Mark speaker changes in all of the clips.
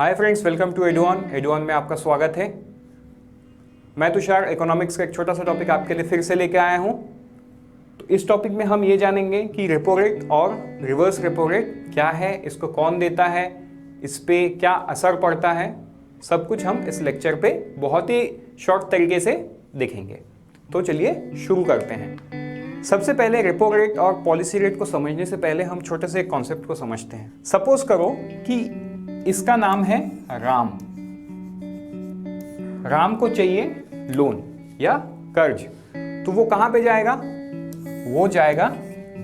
Speaker 1: Hi friends, welcome to एडुऑन में आपका स्वागत है। मैं तुषार इकोनॉमिक्स का एक छोटा सा टॉपिक आपके लिए फिर से लेके आया हूँ। तो इस टॉपिक में हम ये जानेंगे कि रेपो रेट और रिवर्स रेपो रेट क्या है, इसको कौन देता है, इस पे क्या असर पड़ता है, सब कुछ हम इस लेक्चर पे बहुत ही शॉर्ट तरीके से देखेंगे। तो चलिए शुरू करते हैं। सबसे पहले रेपो रेट और पॉलिसी रेट को समझने से पहले हम छोटे से एक कॉन्सेप्ट को समझते हैं। सपोज करो कि इसका नाम है राम। राम को चाहिए लोन या कर्ज, तो वो कहां पे जाएगा? वो जाएगा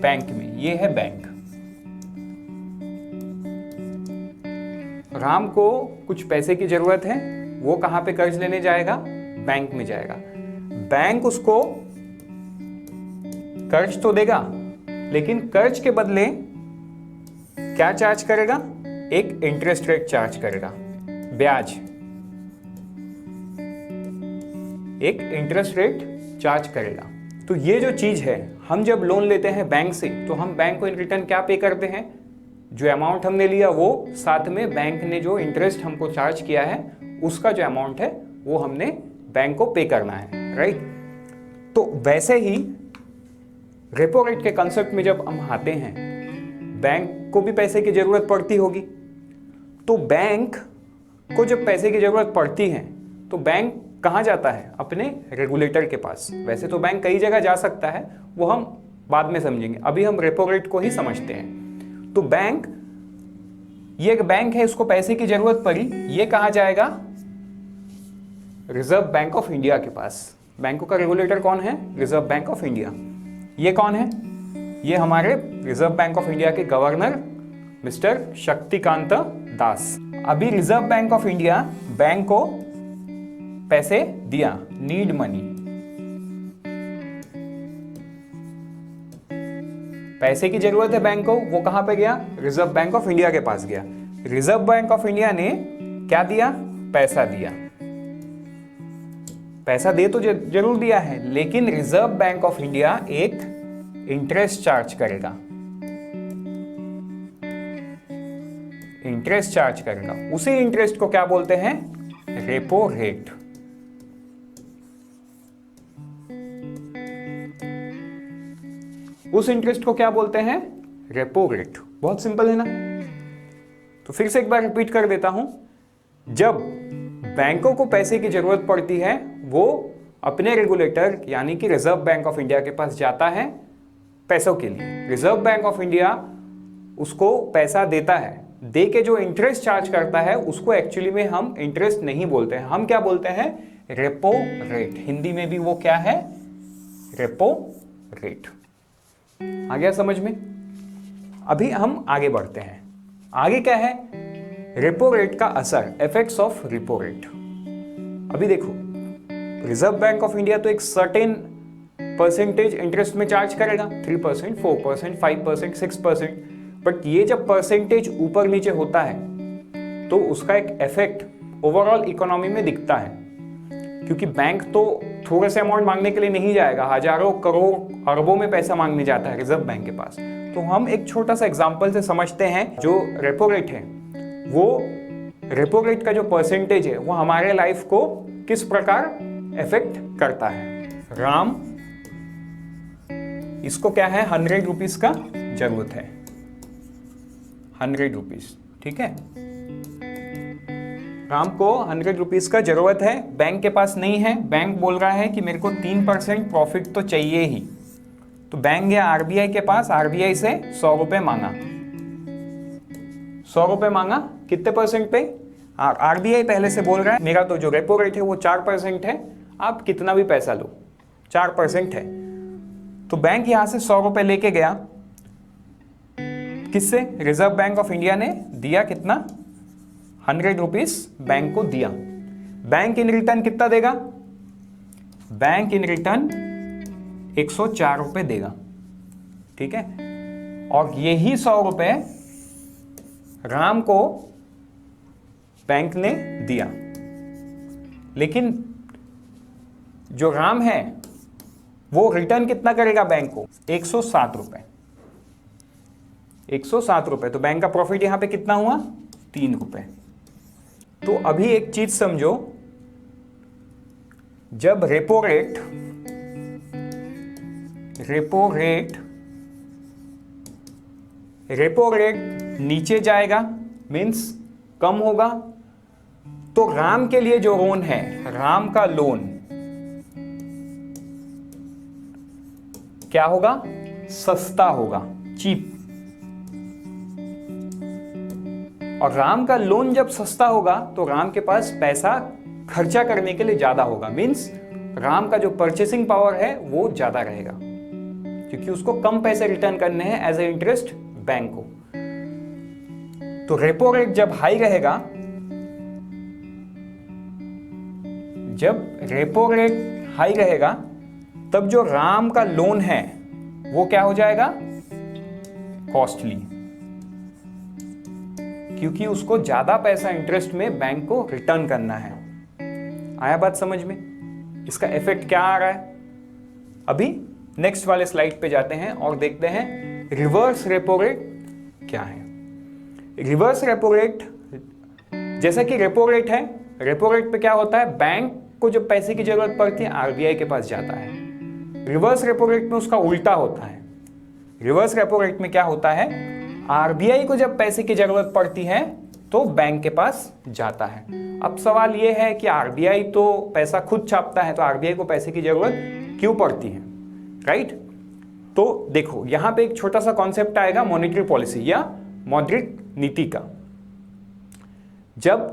Speaker 1: बैंक में। ये है बैंक। राम को कुछ पैसे की जरूरत है, वो कहां पे कर्ज लेने जाएगा? बैंक में जाएगा। बैंक उसको कर्ज तो देगा, लेकिन कर्ज के बदले क्या चार्ज करेगा? एक इंटरेस्ट रेट चार्ज करेगा, ब्याज। एक इंटरेस्ट रेट चार्ज करेगा। तो ये जो चीज है, हम जब लोन लेते हैं बैंक से, तो हम बैंक को इन रिटर्न क्या पे करते हैं? जो अमाउंट हमने लिया वो, साथ में बैंक ने जो इंटरेस्ट हमको चार्ज किया है उसका जो अमाउंट है वो हमने बैंक को पे करना है, राइट? तो वैसे ही रेपो रेट के कंसेप्ट में जब हम आते हैं, बैंक को भी पैसे की जरूरत पड़ती होगी। तो बैंक को जब पैसे की जरूरत पड़ती है तो बैंक कहां जाता है? अपने रेगुलेटर के पास। वैसे तो बैंक कई जगह जा सकता है, वो हम बाद में समझेंगे। अभी हम रेपो रेट को ही समझते हैं। तो बैंक, ये एक बैंक है, उसको पैसे की जरूरत पड़ी, ये कहां जाएगा? रिजर्व बैंक ऑफ इंडिया के पास। बैंकों का रेगुलेटर कौन है? Reserve bank of India. ये कौन है? ये हमारे रिजर्व बैंक ऑफ इंडिया के गवर्नर मिस्टर शक्तिकांत दास। अभी reserve bank of India bank को पैसे दिया, नीड मनी। पैसे की जरूरत है बैंक को, वो कहां पे गया? रिजर्व बैंक ऑफ इंडिया के पास गया। रिजर्व बैंक ऑफ इंडिया ने क्या दिया? पैसा दिया। पैसा दे तो जरूर दिया है, लेकिन रिजर्व बैंक ऑफ इंडिया एक इंटरेस्ट चार्ज करेगा। इंटरेस्ट चार्ज करेगा। उसी इंटरेस्ट को क्या बोलते हैं? Repo rate. उस इंटरेस्ट को क्या बोलते हैं? Repo rate. बहुत सिंपल है ना? तो फिर से एक बार रिपीट कर देता हूं। जब बैंकों को पैसे की जरूरत पड़ती है, वो अपने रेगुलेटर यानी कि रिजर्व बैंक ऑफ इंडिया के पास जाता है पैसों के लिए। रिजर्व बैंक ऑफ इंडिया उसको पैसा देता है, दे के जो इंटरेस्ट चार्ज करता है उसको एक्चुअली में हम इंटरेस्ट नहीं बोलते हैं, हम क्या बोलते हैं? Repo rate. हिंदी में भी वो क्या है? Repo rate. आ गया समझ में? अभी हम आगे बढ़ते हैं। आगे क्या है? रेपो रेट का असर, इफेक्ट्स ऑफ रेपो रेट। अभी देखो, रिजर्व बैंक ऑफ इंडिया तो एक सर्टेन परसेंटेज इंटरेस्ट में चार्ज करेगा, 3%, 4%, 5%, 6%। बट ये जब परसेंटेज ऊपर नीचे होता है तो उसका एक इफेक्ट ओवरऑल इकोनॉमी में दिखता है, क्योंकि बैंक तो थोड़े से अमाउंट मांगने के लिए नहीं जाएगा, हजारों करोड़ अरबों में पैसा मांगने जाता है रिजर्व बैंक के पास। तो हम एक छोटा सा एग्जांपल से समझते हैं। जो रेपो रेट है, वो रेपो रेट का जो परसेंटेज है वो हमारे लाइफ को किस प्रकार इफेक्ट करता है। राम, इसको क्या है? 100 रुपीज का जरूरत है। 100 रुपीज, ठीक है? राम को 100 रुपीज का जरूरत है, बैंक के पास नहीं है। बैंक बोल रहा है कि मेरे को 3% प्रॉफिट तो चाहिए ही। तो बैंक गया आरबीआई के पास, आरबीआई से 100 रुपए मांगा। 100 रुपए मांगा, कितने परसेंट पे? आरबीआई पहले से बोल रहा है मेरा तो जो रेपो रेट है वो 4% है, आप कितना भी पैसा लो, 4% है। तो बैंक यहां से 100 रुपए लेके गया। किससे? रिजर्व बैंक ऑफ इंडिया ने दिया कितना? 100 रुपीज बैंक को दिया। बैंक इन रिटर्न कितना देगा? बैंक इन रिटर्न 104 रुपए देगा, ठीक है? और यही 100 रुपए राम को बैंक ने दिया। लेकिन जो राम है वो रिटर्न कितना करेगा बैंक को? 107 रुपए। 107 रुपए। तो बैंक का प्रॉफिट यहां पे कितना हुआ? 3 रुपए। तो अभी एक चीज समझो, जब रेपो रेट नीचे जाएगा, मींस कम होगा, तो राम के लिए जो लोन है, राम का लोन क्या होगा? सस्ता होगा, चीप। और राम का लोन जब सस्ता होगा तो राम के पास पैसा खर्चा करने के लिए ज्यादा होगा, मींस राम का जो परचेसिंग पावर है वो ज्यादा रहेगा, क्योंकि उसको कम पैसे रिटर्न करने हैं एज ए इंटरेस्ट बैंक को। तो रेपो रेट जब हाई रहेगा, तब जो राम का लोन है वो क्या हो जाएगा? कॉस्टली, क्योंकि उसको ज्यादा पैसा इंटरेस्ट में बैंक को रिटर्न करना है। आया बात समझ में? इसका इफेक्ट क्या आ रहा है? अभी नेक्स्ट वाले स्लाइड पे जाते हैं और देखते हैं रिवर्स रेपो रेट क्या है। रिवर्स रेपो रेट, जैसा कि रेपो रेट है, रेपो रेट पे क्या होता है? बैंक को जब पैसे की जरूरत पड़ती है आरबीआई के पास जाता है। रिवर्स रेपो रेट में उसका उल्टा होता है। रिवर्स रेपो रेट में क्या होता है? आरबीआई को जब पैसे की जरूरत पड़ती है तो बैंक के पास जाता है। अब सवाल यह है कि आरबीआई तो पैसा खुद छापता है, तो आरबीआई को पैसे की जरूरत क्यों पड़ती है, राइट? तो देखो यहां पे एक छोटा सा कॉन्सेप्ट आएगा मॉनेटरी पॉलिसी या मौद्रिक नीति का। जब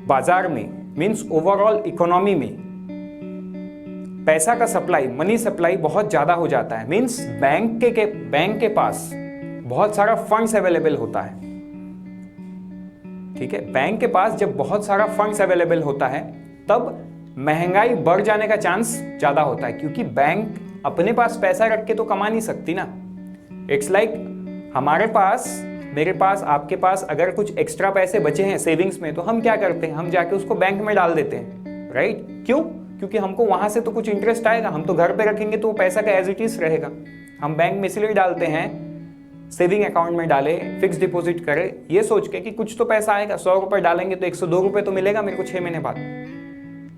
Speaker 1: बाजार में, मींस ओवरऑल इकोनॉमी में पैसा का सप्लाई, मनी सप्लाई बहुत ज्यादा हो जाता है, मींस बैंक के पास बहुत सारा फंड्स अवेलेबल होता है। ठीक है, बैंक के पास जब बहुत सारा फंड्स अवेलेबल होता है तब महंगाई बढ़ जाने का चांस ज्यादा होता है, क्योंकि बैंक अपने पास पैसा रख के तो कमा नहीं सकती ना। इट्स लाइक हमारे पास, मेरे पास, आपके पास अगर कुछ एक्स्ट्रा पैसे बचे हैं सेविंग्स में, तो हम क्या करते हैं? हम जाके उसको बैंक में डाल देते हैं, राइट? क्यों? क्योंकि हमको वहां से तो कुछ इंटरेस्ट आएगा। हम तो घर पे रखेंगे तो वो पैसा का एज इट इज रहेगा। हम बैंक में इसलिए डालते हैं, सेविंग अकाउंट में डाले, फिक्स डिपॉजिट करे, ये सोच के कि कुछ तो पैसा आएगा। 100 रुपए डालेंगे तो 102 रुपए तो मिलेगा मेरे को 6 महीने बाद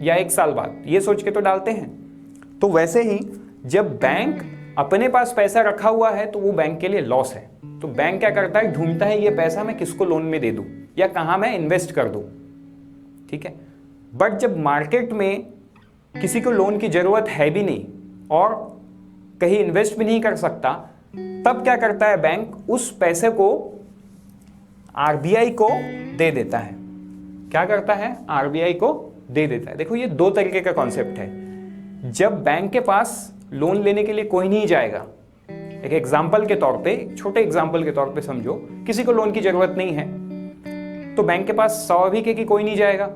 Speaker 1: या 1 साल बाद, ये सोच के तो डालते हैं। तो वैसे ही जब बैंक अपने पास पैसा रखा हुआ है तो वो बैंक के लिए लॉस है। तो बैंक क्या करता है? ढूंढता है ये पैसा मैं किसको लोन में दे दूं या कहां मैं इन्वेस्ट कर दूं। ठीक है, बट जब मार्केट में किसी को लोन की जरूरत है भी नहीं और कहीं इन्वेस्ट भी नहीं कर सकता, तब क्या करता है बैंक? उस पैसे को आरबीआई को दे देता है। क्या करता है? आरबीआई को दे देता है। देखो ये दो तरीके का कॉन्सेप्ट है। जब बैंक के पास लोन लेने के लिए कोई नहीं जाएगा, एक एग्जाम्पल के तौर पे, छोटे एग्जाम्पल के तौर पे समझो, किसी को लोन की जरूरत नहीं है तो बैंक के पास स्वाभाविक है कि कोई नहीं जाएगा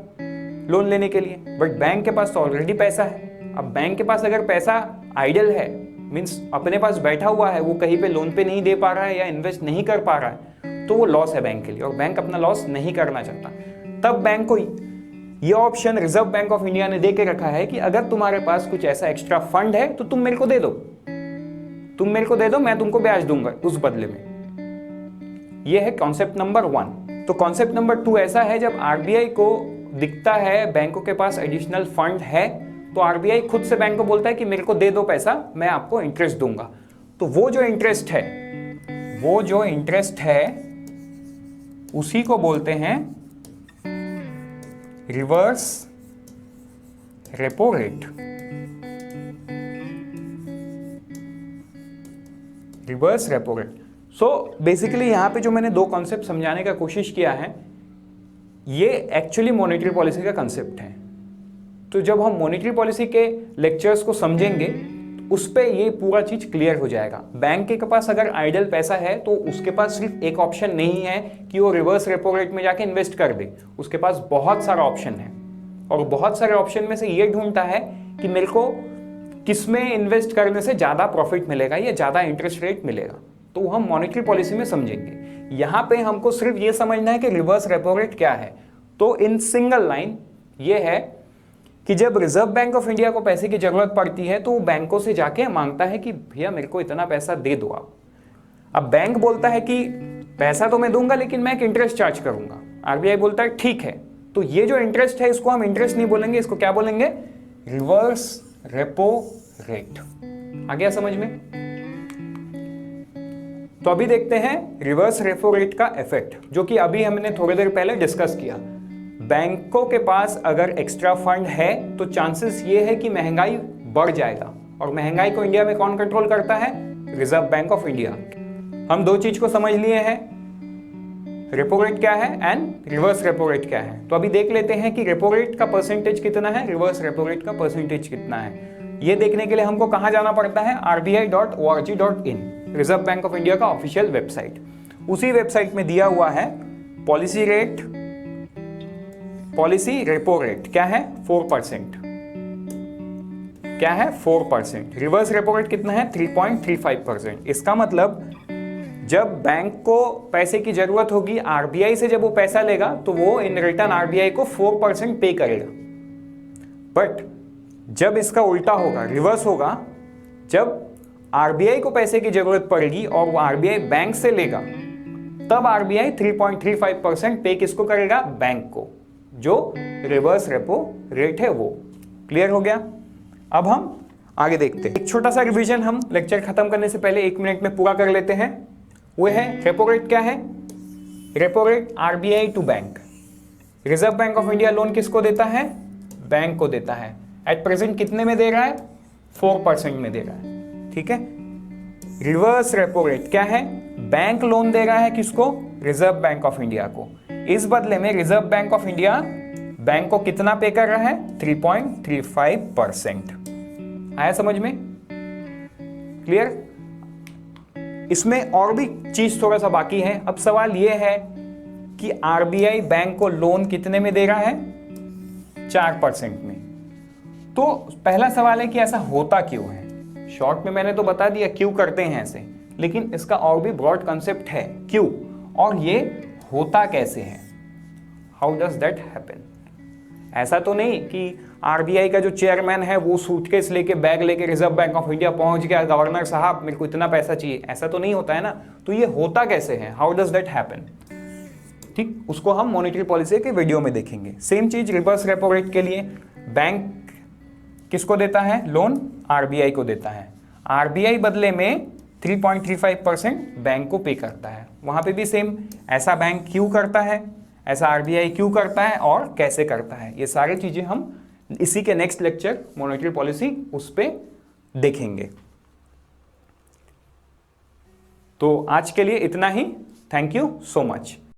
Speaker 1: लोन लेने के लिए, बट बैंक के पास तो ऑलरेडी पैसा है। अब बैंक के पास अगर पैसा आइडल है, मीन्स अपने पास बैठा हुआ है, वो कहीं पे लोन पे नहीं दे पा रहा है या इन्वेस्ट नहीं कर पा रहा है, तो वो लॉस है बैंक के लिए और बैंक अपना लॉस नहीं करना चाहता। तब बैंक को ये option reserve bank of India ने दे के रखा है कि अगर तुम्हारे पास कुछ ऐसा एक्स्ट्रा फंड है तो तुम मेरे को दे दो, मैं तुमको ब्याज दूंगा उस बदले में। यह है कॉन्सेप्ट नंबर 1। तो कॉन्सेप्ट नंबर 2 ऐसा है, जब आरबीआई को दिखता है बैंकों के पास एडिशनल फंड है तो आरबीआई खुद से बैंक को बोलता है कि मेरे को दे दो पैसा, मैं आपको इंटरेस्ट दूंगा। तो वो जो इंटरेस्ट है उसी को बोलते हैं reverse repo rate. Reverse repo rate. So basically यहां पे जो मैंने दो कॉन्सेप्ट समझाने का कोशिश किया है, ये एक्चुअली मॉनेटरी पॉलिसी का कंसेप्ट है। तो जब हम मॉनेटरी पॉलिसी के लेक्चर्स को समझेंगे तो उस पे ये पूरा चीज क्लियर हो जाएगा। बैंक के पास अगर आइडल पैसा है तो उसके पास सिर्फ एक ऑप्शन नहीं है कि वो रिवर्स रेपो रेट में जाके इन्वेस्ट कर दे, उसके पास बहुत सारा ऑप्शन है और बहुत सारे ऑप्शन में से ये ढूंढता है कि मेरे को किसमें इन्वेस्ट करने से ज्यादा प्रॉफिट मिलेगा या ज्यादा इंटरेस्ट रेट मिलेगा। तो हम मॉनेटरी पॉलिसी में समझेंगे। यहां पे हमको सिर्फ ये समझना है कि रिवर्स रेपो रेट क्या है। तो इन सिंगल लाइन ये है कि जब रिजर्व बैंक ऑफ इंडिया को पैसे की जरूरत पड़ती है तो वो बैंकों से जाके मांगता है कि भैया मेरे को इतना पैसा दे दो आप। अब बैंक बोलता है कि पैसा तो मैं दूंगा लेकिन मैं एक इंटरेस्ट चार्ज करूंगा। आरबीआई बोलता है ठीक है तो ये जो इंटरेस्ट है इसको हम इंटरेस्ट नहीं बोलेंगे, इसको क्या बोलेंगे? Reverse repo rate. आ गया समझ में? तो अभी देखते हैं रिवर्स रेपो रेट का इफेक्ट, जो कि अभी हमने थोड़ी देर पहले डिस्कस किया। बैंकों के पास अगर एक्स्ट्रा फंड है तो चांसेस ये है कि महंगाई बढ़ जाएगा, और महंगाई को इंडिया में कौन कंट्रोल करता है? Reserve bank of India. हम दो चीज को समझ लिए हैं, रेपो रेट क्या है एंड रिवर्स रेपो रेट क्या है। तो अभी देख लेते हैं कि रेपो रेट का परसेंटेज कितना है, रिवर्स रेपो रेट का परसेंटेज कितना है। ये देखने के लिए हमको कहां जाना पड़ता है? rbi.org.in, reserve bank of India का ऑफिशियल वेबसाइट। उसी वेबसाइट में दिया हुआ है पॉलिसी रेपो रेट क्या है? 4%। क्या है? 4%। रिवर्स रेपो रेट कितना है? 3.35%। इसका मतलब जब बैंक को पैसे की जरूरत होगी, आरबीआई से जब वो पैसा लेगा तो वो इन रिटर्न आरबीआई को 4% पे करेगा। बट जब इसका उल्टा होगा, रिवर्स होगा, जब आरबीआई को पैसे की जरूरत पड़ेगी और वो आरबीआई बैंक से लेगा, तब आरबीआई 3.35% पे किसको करेगा? बैंक को, जो रिवर्स रेपो रेट है वो। क्लियर हो गया? अब हम आगे देखते हैं। एक छोटा सा रिवीजन हम लेक्चर खत्म करने से पहले 1 मिनट में पूरा कर लेते हैं। वो है रेपो रेट क्या है? Repo rate RBI to bank. Reserve bank of India loan किसको देता है? बैंक को देता है। एट प्रेजेंट कितने में दे रहा है? 4% में दे रहा है। ठीक है। रिवर्स रेपो रेट क्या है? बैंक लोन दे रहा है किसको? रिजर्व बैंक ऑफ इंडिया को। इस बदले में reserve bank of India bank को कितना पे कर रहा है? 3.35%। आया समझ में? क्लियर? इसमें और भी चीज थोड़ा सा बाकी है। अब सवाल यह है कि आरबीआई बैंक को लोन कितने में दे रहा है? 4% में। तो पहला सवाल है कि ऐसा होता क्यों है? शॉर्ट में मैंने तो बता दिया क्यों करते हैं ऐसे, लेकिन इसका और भी ब्रॉड कंसेप्ट है क्यों, और ये होता कैसे है? How does that happen? ऐसा तो नहीं कि आरबीआई का जो चेयरमैन है वो सूटकेस लेके बैग लेके रिजर्व बैंक ऑफ इंडिया पहुंच गया, गवर्नर साहब मेरे को इतना पैसा चाहिए, ऐसा तो नहीं होता है ना। तो ये होता कैसे है? How does that happen? ठीक, उसको हम मॉनेटरी पॉलिसी के वीडियो में देखेंगे। सेम चीज रिवर्स रेपो रेट के लिए, बैंक किसको देता है लोन? आरबीआई को देता है। आरबीआई बदले में 3.35% बैंक को पे करता है। वहां पे भी सेम, ऐसा बैंक क्यों करता है, ऐसा आरबीआई क्यों करता है और कैसे करता है, ये सारी चीजें हम इसी के नेक्स्ट लेक्चर मॉनेटरी पॉलिसी उस पे देखेंगे। तो आज के लिए इतना ही। Thank you so much.